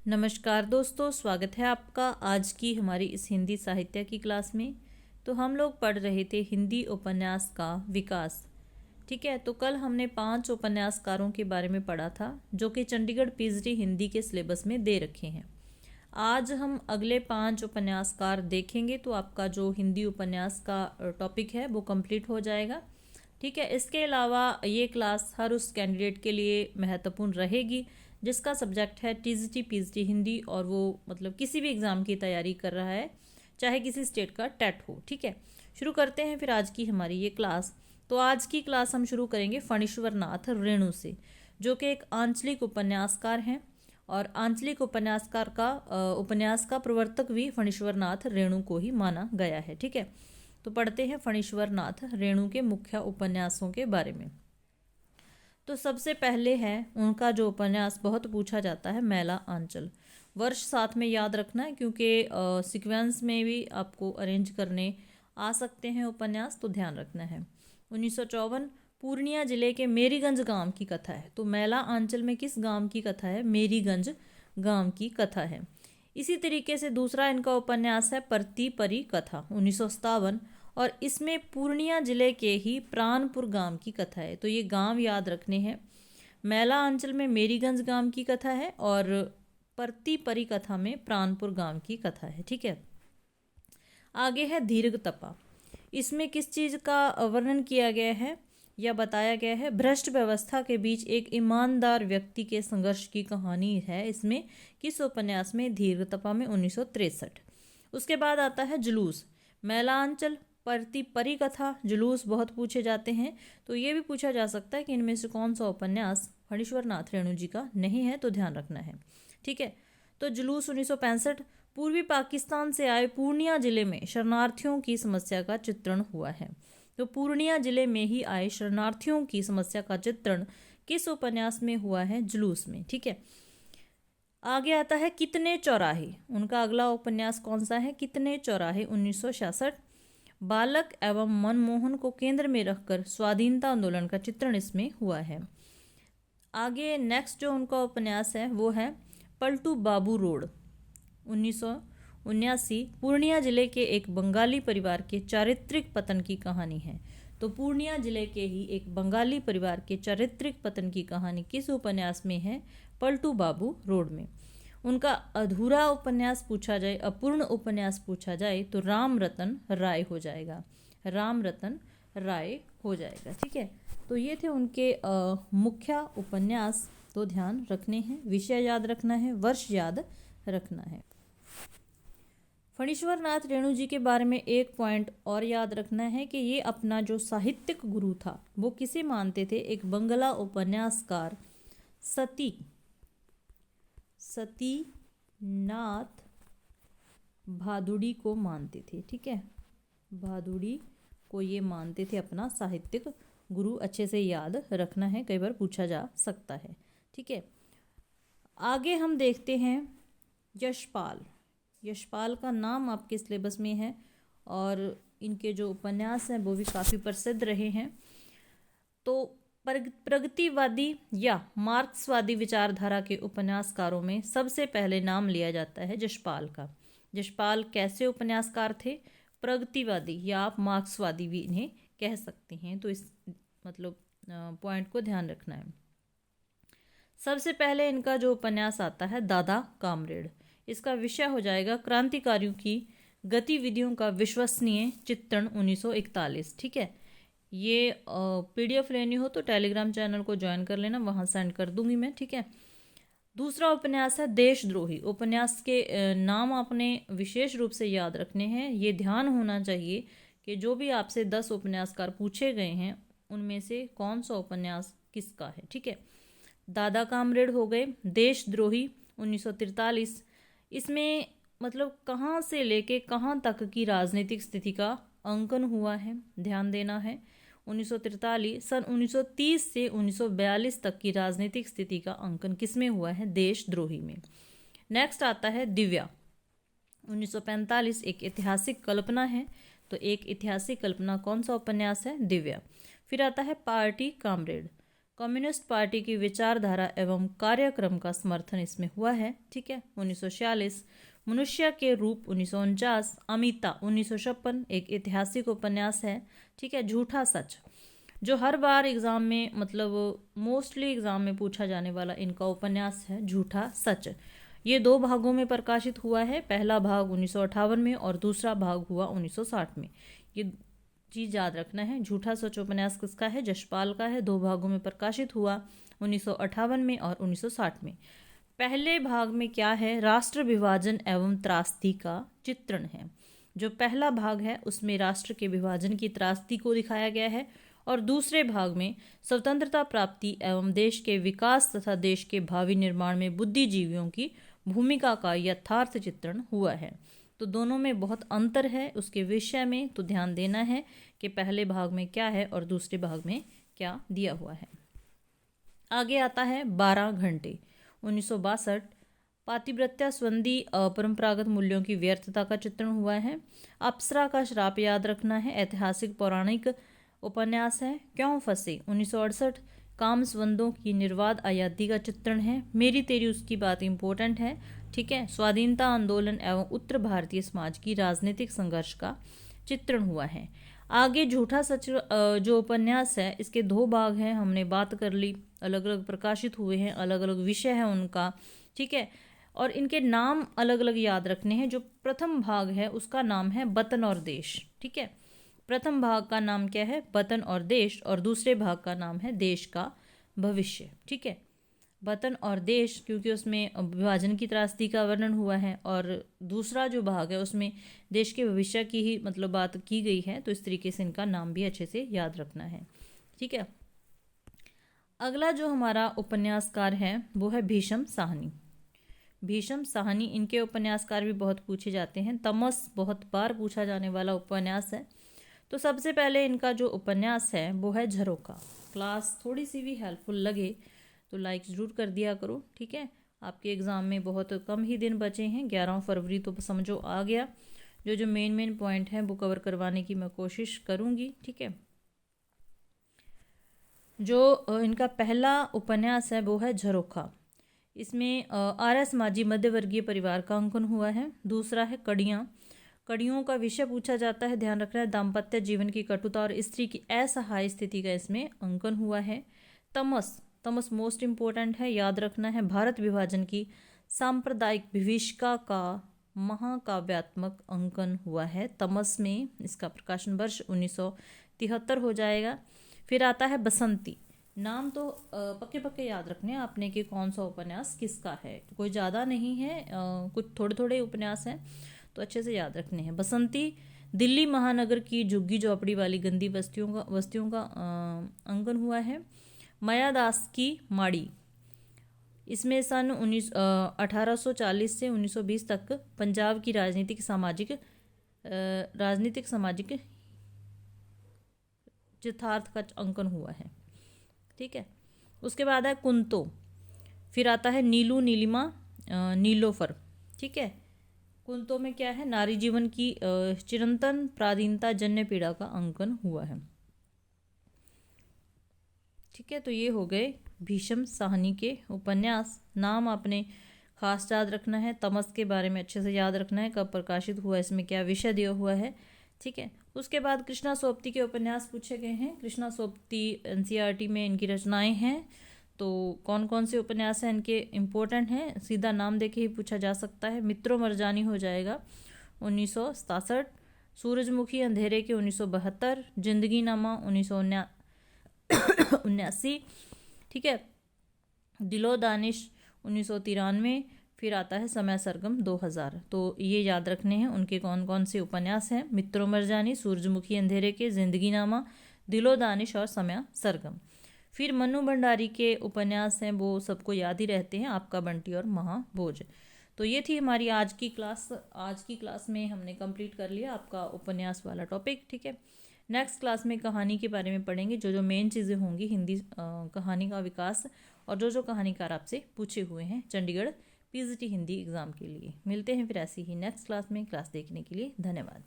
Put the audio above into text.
नमस्कार दोस्तों, स्वागत है आपका आज की हमारी इस हिंदी साहित्य की क्लास में। तो हम लोग पढ़ रहे थे हिंदी उपन्यास का विकास। ठीक है, तो कल हमने 5 उपन्यासकारों के बारे में पढ़ा था जो कि चंडीगढ़ पीएचडी हिंदी के सिलेबस में दे रखे हैं। आज हम अगले 5 उपन्यासकार देखेंगे तो आपका जो हिंदी उपन्यास का टॉपिक है वो कंप्लीट हो जाएगा। ठीक है, इसके अलावा ये क्लास हर उस कैंडिडेट के लिए महत्वपूर्ण रहेगी जिसका सब्जेक्ट है टीजीटी पीएचडी हिंदी और वो मतलब किसी भी एग्ज़ाम की तैयारी कर रहा है, चाहे किसी स्टेट का टेट हो। ठीक है, शुरू करते हैं फिर आज की हमारी ये क्लास। तो आज की क्लास हम शुरू करेंगे फणीश्वर नाथ रेणु से, जो कि एक आंचलिक उपन्यासकार हैं और आंचलिक उपन्यास का प्रवर्तक भी फणीश्वर नाथ रेणु को ही माना गया है। ठीक है, तो पढ़ते हैं फणीश्वर नाथ रेणु के मुख्य उपन्यासों के बारे में। तो सबसे पहले है उनका जो उपन्यास बहुत पूछा जाता है, मैला आंचल। वर्ष साथ में याद रखना है क्योंकि सीक्वेंस में भी आपको अरेंज करने आ सकते हैं उपन्यास, तो ध्यान रखना है। 1954 पूर्णिया जिले के मेरीगंज गांव की कथा है। तो मैला आंचल में किस गांव की कथा है? मेरीगंज गांव की कथा है। इसी तरीके से दूसरा इनका उपन्यास है परती परी कथा 1957 और इसमें पूर्णिया जिले के ही प्राणपुर गांव की कथा है। तो ये गांव याद रखने हैं। मैला अंचल में मेरीगंज गांव की कथा है और परती परी कथा में प्राणपुर गांव की कथा है। ठीक है, आगे है दीर्घ तपा। इसमें किस चीज़ का वर्णन किया गया है या बताया गया है? भ्रष्ट व्यवस्था के बीच एक ईमानदार व्यक्ति के संघर्ष की कहानी है। इसमें किस उपन्यास में? दीर्घ तपा में 1963। उसके बाद आता है जुलूस। मैलांचल परती परी कथा जुलूस बहुत पूछे जाते हैं, तो ये भी पूछा जा सकता है कि इनमें से कौन सा उपन्यास फणीश्वर नाथ रेणु जी का नहीं है, तो ध्यान रखना है। ठीक है, तो जुलूस 1965 पूर्वी पाकिस्तान से आए पूर्णिया जिले में शरणार्थियों की समस्या का चित्रण हुआ है। तो पूर्णिया जिले में ही आए शरणार्थियों की समस्या का चित्रण किस उपन्यास में हुआ है? जुलूस में। ठीक है, आगे आता है कितने चौराहे। उनका अगला उपन्यास कौन सा है? कितने चौराहे 1966। बालक एवं मनमोहन को केंद्र में रखकर स्वाधीनता आंदोलन का चित्रण इसमें हुआ है। आगे नेक्स्ट जो उनका उपन्यास है वो है पलटू बाबू रोड 1979। पूर्णिया जिले के एक बंगाली परिवार के चारित्रिक पतन की कहानी है। तो पूर्णिया जिले के ही एक बंगाली परिवार के चारित्रिक पतन की कहानी किस उपन्यास में है? पलटू बाबू रोड में। उनका अधूरा उपन्यास पूछा जाए, अपूर्ण उपन्यास पूछा जाए तो राम रतन राय हो जाएगा। राम रतन राय हो जाएगा। ठीक है, तो ये थे उनके मुख्य उपन्यास। तो ध्यान रखने हैं, विषय याद रखना है, वर्ष याद रखना है। फणीश्वर नाथ रेणु जी के बारे में एक पॉइंट और याद रखना है कि ये अपना जो साहित्यिक गुरु था वो किसे मानते थे? एक बंगला उपन्यासकार सतीनाथ भादुड़ी को मानते थे। ठीक है, भादुड़ी को ये मानते थे अपना साहित्यिक गुरु। अच्छे से याद रखना है, कई बार पूछा जा सकता है। ठीक है, आगे हम देखते हैं यशपाल। यशपाल का नाम आपके सिलेबस में है और इनके जो उपन्यास हैं वो भी काफ़ी प्रसिद्ध रहे हैं। तो प्रगतिवादी या मार्क्सवादी विचारधारा के उपन्यासकारों में सबसे पहले नाम लिया जाता है यशपाल का। यशपाल कैसे उपन्यासकार थे? प्रगतिवादी या आप मार्क्सवादी भी इन्हें कह सकते हैं। तो इस मतलब पॉइंट को ध्यान रखना है। सबसे पहले इनका जो उपन्यास आता है दादा कामरेड। इसका विषय हो जाएगा क्रांतिकारियों की गतिविधियों का विश्वसनीय चित्रण 1941। ठीक है, ये पीडीएफ लेनी हो तो टेलीग्राम चैनल को ज्वाइन कर लेना, वहाँ सेंड कर दूंगी मैं। ठीक है, दूसरा उपन्यास है देशद्रोही। उपन्यास के नाम आपने विशेष रूप से याद रखने हैं। ये ध्यान होना चाहिए कि जो भी आपसे 10 उपन्यासकार पूछे गए हैं उनमें से कौन सा उपन्यास किसका है। ठीक है, दादा कामरेड हो गए। देशद्रोही 1943, इसमें मतलब कहाँ से लेके कहाँ तक की राजनीतिक स्थिति का अंकन हुआ है, ध्यान देना है। 1943 सन 1930 से 1942 तक की राजनीतिक स्थिति का अंकन किसमें हुआ है? देशद्रोही में। नेक्स्ट आता है दिव्या 1945, एक ऐतिहासिक कल्पना है। तो एक ऐतिहासिक कल्पना कौन सा उपन्यास है? दिव्या। फिर आता है पार्टी कामरेड। कम्युनिस्ट पार्टी की विचारधारा एवं कार्यक्रम का समर्थन इसमें हुआ है। ठीक है। 1946 मनुष्य के रूप, 1949 अमिता, 1956 एक ऐतिहासिक उपन्यास है। ठीक है। झूठा सच, जो हर बार एग्जाम में मतलब मोस्टली एग्जाम में पूछा जाने वाला इनका उपन्यास है झूठा सच। ये 2 भागों में प्रकाशित हुआ है। पहला भाग 1958 में और दूसरा भाग हुआ 1960 में। ये चीज़ याद रखना है। झूठा सच उपन्यास किसका है? जसपाल का है। 2 भागों में प्रकाशित हुआ 1958 में और 1960 में। पहले भाग में क्या है? राष्ट्र विभाजन एवं त्रासदी का चित्रण है। जो पहला भाग है उसमें राष्ट्र के विभाजन की त्रासदी को दिखाया गया है और दूसरे भाग में स्वतंत्रता प्राप्ति एवं देश के विकास तथा देश के भावी निर्माण में बुद्धिजीवियों की भूमिका का यथार्थ चित्रण हुआ है। तो दोनों में बहुत अंतर है उसके विषय में, तो ध्यान देना है कि पहले भाग में क्या है और दूसरे भाग में क्या दिया हुआ है। आगे आता है 12 घंटे 1962। पातिव्रत्या संबंधी अपरंपरागत मूल्यों की व्यर्थता का चित्रण हुआ है। अप्सरा का श्राप याद रखना है, ऐतिहासिक पौराणिक उपन्यास है। क्यों फंसे 1968 काम संबंधों की निर्वाध आजादी का चित्रण है। मेरी तेरी उसकी बात इंपॉर्टेंट है। ठीक है। स्वाधीनता आंदोलन एवं उत्तर भारतीय समाज की राजनीतिक संघर्ष का चित्रण हुआ है। आगे झूठा सच जो उपन्यास है इसके 2 भाग हैं, हमने बात कर ली, अलग अलग प्रकाशित हुए हैं, अलग अलग विषय है उनका। ठीक है। और इनके नाम अलग अलग याद रखने हैं। जो प्रथम भाग है उसका नाम है वतन और देश। ठीक है। प्रथम भाग का नाम क्या है? वतन और देश, और दूसरे भाग का नाम है देश का भविष्य। ठीक है। वतन और देश क्योंकि उसमें विभाजन की त्रासदी का वर्णन हुआ है और दूसरा जो भाग है उसमें देश के भविष्य की ही मतलब बात की गई है, तो इस तरीके से इनका नाम भी अच्छे से याद रखना है। ठीक है। अगला जो हमारा उपन्यासकार है वो है भीष्म साहनी। भीष्म साहनी, इनके उपन्यासकार भी बहुत पूछे जाते हैं। तमस बहुत बार पूछा जाने वाला उपन्यास है। तो सबसे पहले इनका जो उपन्यास है वो है झरोखा। क्लास थोड़ी सी भी हेल्पफुल लगे तो लाइक ज़रूर कर दिया करो। ठीक है। आपके एग्ज़ाम में बहुत कम ही दिन बचे हैं, 11 फरवरी तो समझो आ गया। जो मेन पॉइंट हैं वो कवर करवाने की मैं कोशिश करूँगी। ठीक है। जो इनका पहला उपन्यास है वो है झरोखा। इसमें आर्य समाजी मध्यवर्गीय परिवार का अंकन हुआ है। दूसरा है कड़ियाँ। कड़ियों का विषय पूछा जाता है, ध्यान रखना है, दाम्पत्य जीवन की कटुता और स्त्री की असहाय स्थिति का इसमें अंकन हुआ है। तमस, तमस मोस्ट इम्पोर्टेंट है, याद रखना है। भारत विभाजन की सांप्रदायिक विभीषिका का महाकाव्यात्मक अंकन हुआ है तमस में। इसका प्रकाशन वर्ष 1973 हो जाएगा। फिर आता है बसंती। नाम तो पक्के पक्के याद रखने हैं आपने कि कौन सा उपन्यास किसका है। कोई ज़्यादा नहीं है, कुछ थोड़े थोड़े उपन्यास हैं तो अच्छे से याद रखने हैं। बसंती दिल्ली महानगर की झुग्गी झोपड़ी वाली गंदी बस्तियों का अंकन हुआ है। मायादास की माड़ी, इसमें सन 1840 से 1920 तक पंजाब की राजनीतिक सामाजिक यथार्थ का अंकन हुआ है। ठीक है। उसके बाद है कुंतो। फिर आता है नीलू, नीलिमा, नीलोफर। ठीक है। कुंतो में क्या है? नारी जीवन की चिरंतन प्राधीनता जन्य पीड़ा का अंकन हुआ है। ठीक है। तो ये हो गए भीष्म साहनी के उपन्यास। नाम आपने खास याद रखना है। तमस के बारे में अच्छे से याद रखना है, कब प्रकाशित हुआ, इसमें क्या विषय दिया हुआ है। ठीक है। उसके बाद कृष्णा सोबती के उपन्यास पूछे गए हैं। कृष्णा सोबती एनसीईआरटी में इनकी रचनाएं हैं। तो कौन कौन से उपन्यास हैं इनके इम्पोर्टेंट हैं, सीधा नाम देके ही पूछा जा सकता है। मित्रों मरजानी हो जाएगा 1967, सूरजमुखी अंधेरे के 1972, जिंदगी नामा 1979। ठीक है। दिलो दानिश 1993। फिर आता है समय सरगम 2000। तो ये याद रखने हैं उनके कौन कौन से उपन्यास हैं। मित्रों मरजानी, सूरजमुखी अंधेरे के, जिंदगी नामा, दिलो दानिश और समय सरगम। फिर मन्नू भंडारी के उपन्यास हैं, वो सबको याद ही रहते हैं, आपका बंटी और महाभोज। तो ये थी हमारी आज की क्लास। आज की क्लास में हमने कंप्लीट कर लिया आपका उपन्यास वाला टॉपिक। ठीक है। नेक्स्ट क्लास में कहानी के बारे में पढ़ेंगे, जो मेन चीज़ें होंगी हिंदी कहानी का विकास, और जो कहानीकार आपसे पूछे हुए हैं चंडीगढ़ पीजीटी हिंदी एग्ज़ाम के लिए। मिलते हैं फिर ऐसी ही नेक्स्ट क्लास में। क्लास देखने के लिए धन्यवाद।